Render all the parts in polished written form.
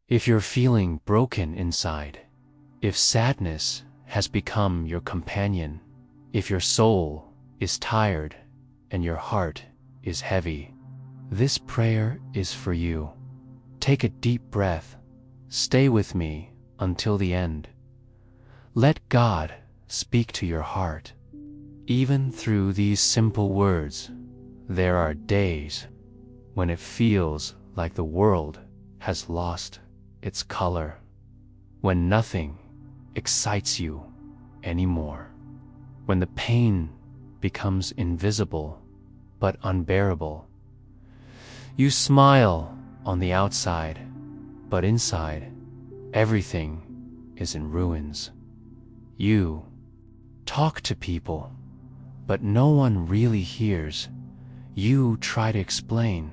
If you're feeling broken inside, if sadness has become your companion, if your soul is tired and your heart is heavy, this prayer is for you. Take a deep breath. Stay with me until the end. Let God speak to your heart. Even through these simple words, there are days when it feels like the world has lost its color, when nothing excites you anymore, when the pain becomes invisible but unbearable. You smile on the outside, but inside, everything is in ruins. You talk to people, but no one really hears. You try to explain,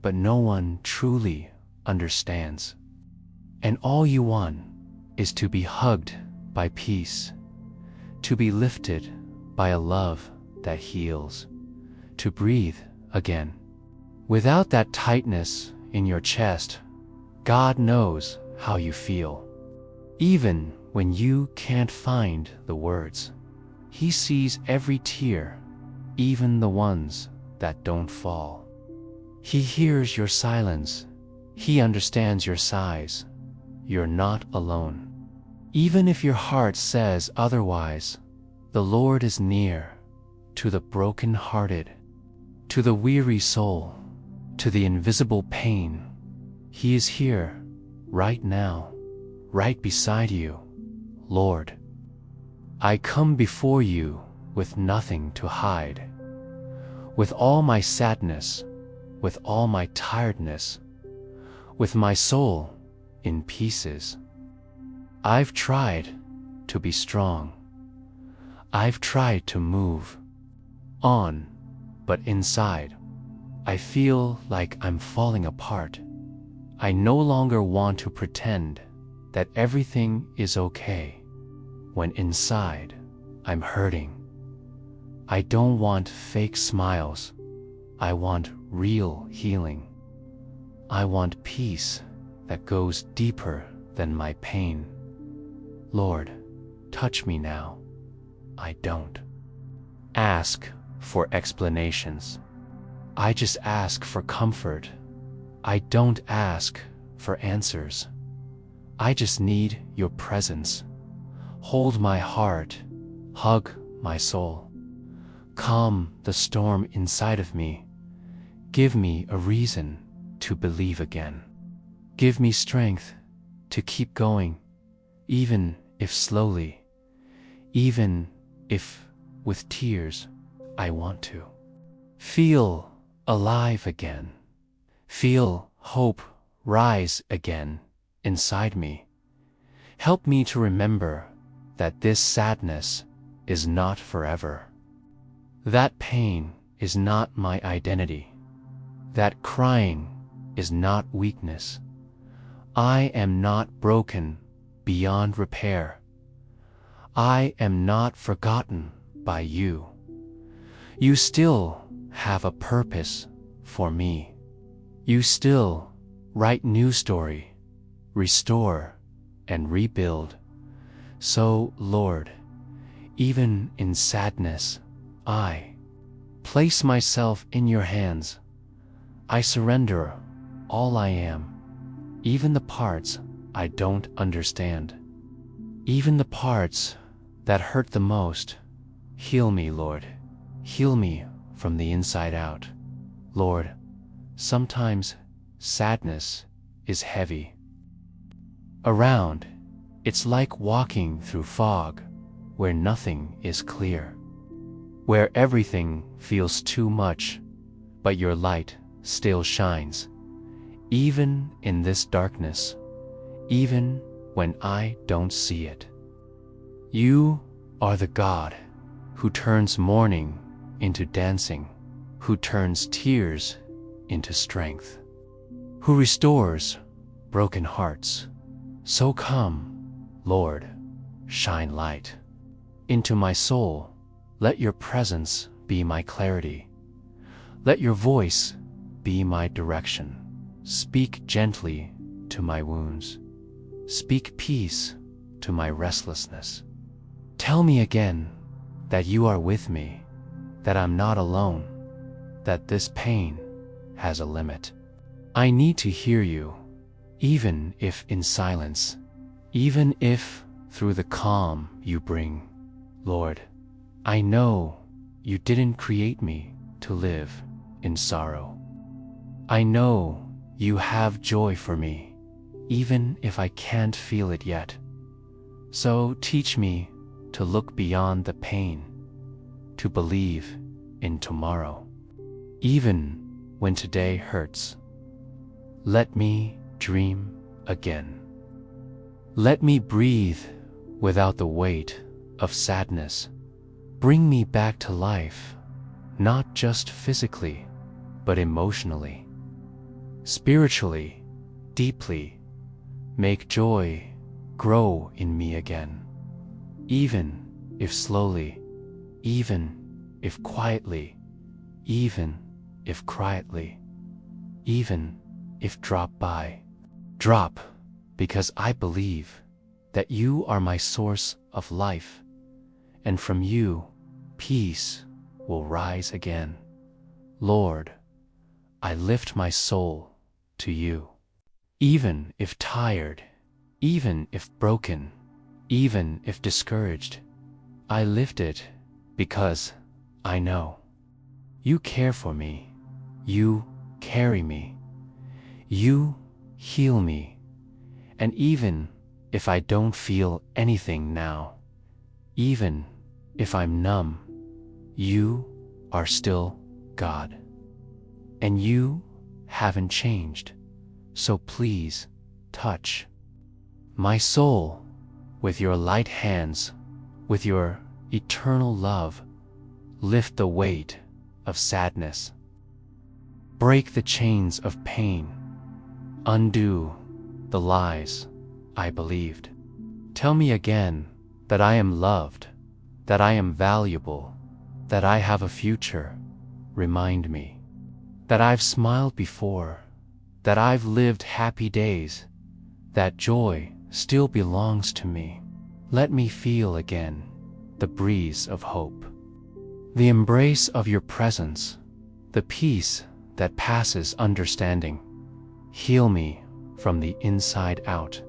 but no one truly understands. And all you want is to be hugged by peace, to be lifted by a love that heals, to breathe again. Without that tightness in your chest, God knows how you feel. Even when you can't find the words, He sees every tear, even the ones that don't fall. He hears your silence. He understands your sighs. You're not alone. Even if your heart says otherwise, the Lord is near to the broken-hearted, to the weary soul, to the invisible pain. He is here, right now, right beside you. Lord, I come before you with nothing to hide, with all my sadness, with all my tiredness, with my soul in pieces. I've tried to be strong. I've tried to move on, but inside, I feel like I'm falling apart. I no longer want to pretend that everything is okay, when inside, I'm hurting. I don't want fake smiles. I want real healing. I want peace that goes deeper than my pain. Lord, touch me now. I don't ask for explanations. I just ask for comfort. I don't ask for answers. I just need your presence. Hold my heart, hug my soul. Calm the storm inside of me. Give me a reason to believe again. Give me strength to keep going, even if slowly, even if with tears. I want to feel alive again. Feel hope rise again inside me. Help me to remember that this sadness is not forever. That pain is not my identity. That crying is not weakness. I am not broken beyond repair. I am not forgotten by you. You still have a purpose for me. You still write new story, restore and rebuild. So, Lord, even in sadness, I place myself in your hands. I surrender all I am, even the parts I don't understand, even the parts that hurt the most. Heal me, Lord. Heal me from the inside out. Lord, sometimes sadness is heavy. Around, it's like walking through fog where nothing is clear, where everything feels too much, but your light still shines. Even in this darkness, even when I don't see it. You are the God who turns mourning into dancing, who turns tears into strength, who restores broken hearts. So come, Lord, shine light into my soul. Let your presence be my clarity. Let your voice be my direction. Speak gently to my wounds. Speak peace to my restlessness. Tell me again that you are with me, that I'm not alone, that this pain has a limit. I need to hear you, even if in silence, even if through the calm you bring. Lord, I know you didn't create me to live in sorrow. I know you have joy for me, even if I can't feel it yet. So teach me to look beyond the pain, to believe in tomorrow, even when today hurts. Let me dream again. Let me breathe without the weight of sadness. Bring me back to life, not just physically, but emotionally, spiritually, deeply. Make joy grow in me again, even if slowly, even if quietly, even if quietly, even if drop by. Drop, because I believe that you are my source of life, and from you, peace will rise again. Lord, I lift my soul to you. Even if tired, even if broken, even if discouraged, I lift it because I know you care for me, you carry me, you heal me, and even if I don't feel anything now, even if I'm numb, you are still God. And you haven't changed, so please touch my soul with your light hands, with your eternal love. Lift the weight of sadness. Break the chains of pain. Undo the lies I believed. Tell me again that I am loved, that I am valuable, that I have a future. Remind me that I've smiled before, that I've lived happy days, that joy still belongs to me. Let me feel again the breeze of hope, the embrace of your presence, the peace that passes understanding. Heal me from the inside out,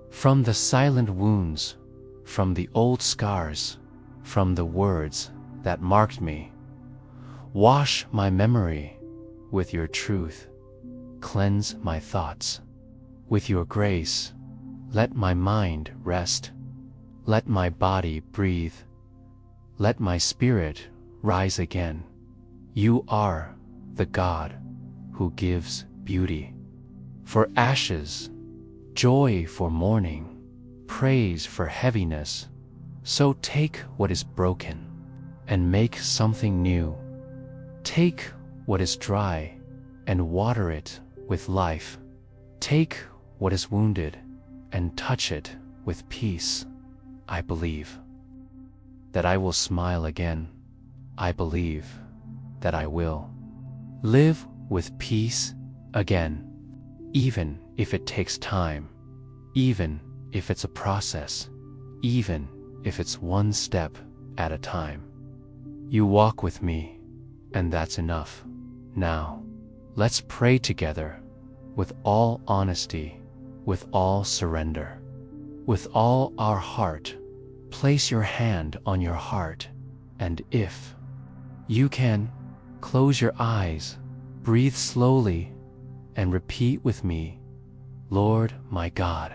from the silent wounds, from the old scars, from the words that marked me. Wash my memory with your truth. Cleanse my thoughts with your grace. Let my mind rest. Let my body breathe. Let my spirit rise again. You are the God who gives beauty for ashes, joy for mourning, praise for heaviness. So take what is broken and make something new. Take what is dry and water it with life. Take what is wounded and touch it with peace. I believe that I will smile again. I believe that I will live with peace again, even if it takes time, even if it's a process, even if it's one step at a time. You walk with me, and that's enough. Now, let's pray together with all honesty, with all surrender, with all our heart. Place your hand on your heart, and if you can, close your eyes, breathe slowly, and repeat with me, Lord my God,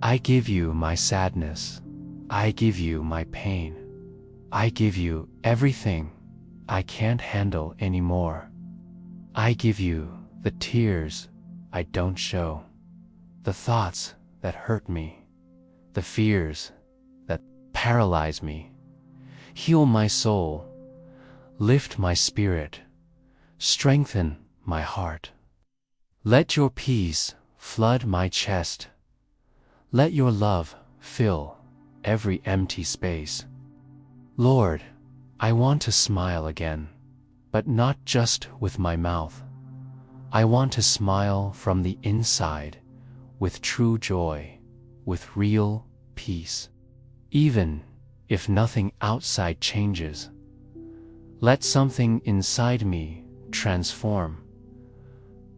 I give you my sadness. I give you my pain. I give you everything I can't handle anymore. I give you the tears I don't show, the thoughts that hurt me, the fears that paralyze me. Heal my soul, lift my spirit, strengthen my heart. Let your peace flood my chest. Let your love fill every empty space. Lord, I want to smile again, but not just with my mouth. I want to smile from the inside, with true joy, with real peace. Even if nothing outside changes, let something inside me transform.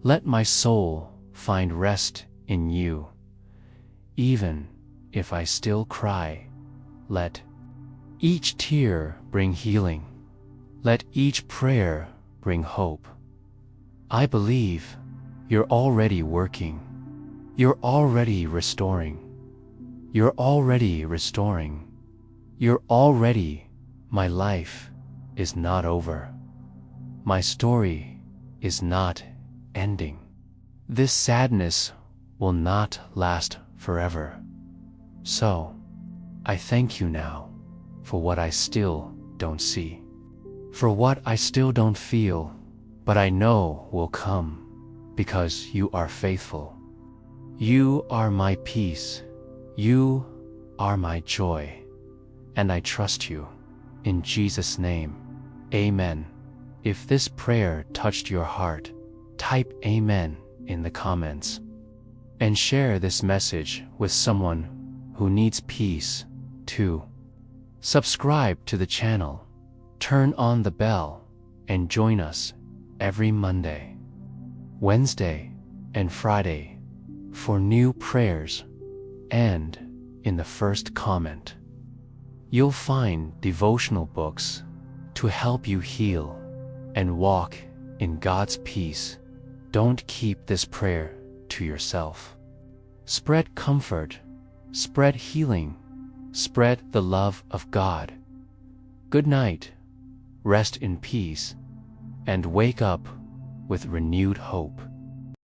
Let my soul find rest in you. Even if I still cry, let each tear bring healing. Let each prayer bring hope. I believe you're already working. You're already restoring. You're already restoring. You're already. My life is not over. My story is not ending. This sadness will not last forever. So, I thank you now for what I still don't see, for what I still don't feel, but I know will come, because you are faithful. You are my peace. You are my joy. And I trust you. In Jesus' name, amen. If this prayer touched your heart, type amen in the comments. And share this message with someone who needs peace too. Subscribe to the channel, turn on the bell, and join us every Monday, Wednesday, and Friday for new prayers. And in the first comment, you'll find devotional books to help you heal and walk in God's peace. Don't keep this prayer to yourself. Spread comfort, spread healing, spread the love of God. Good night, rest in peace, and wake up with renewed hope.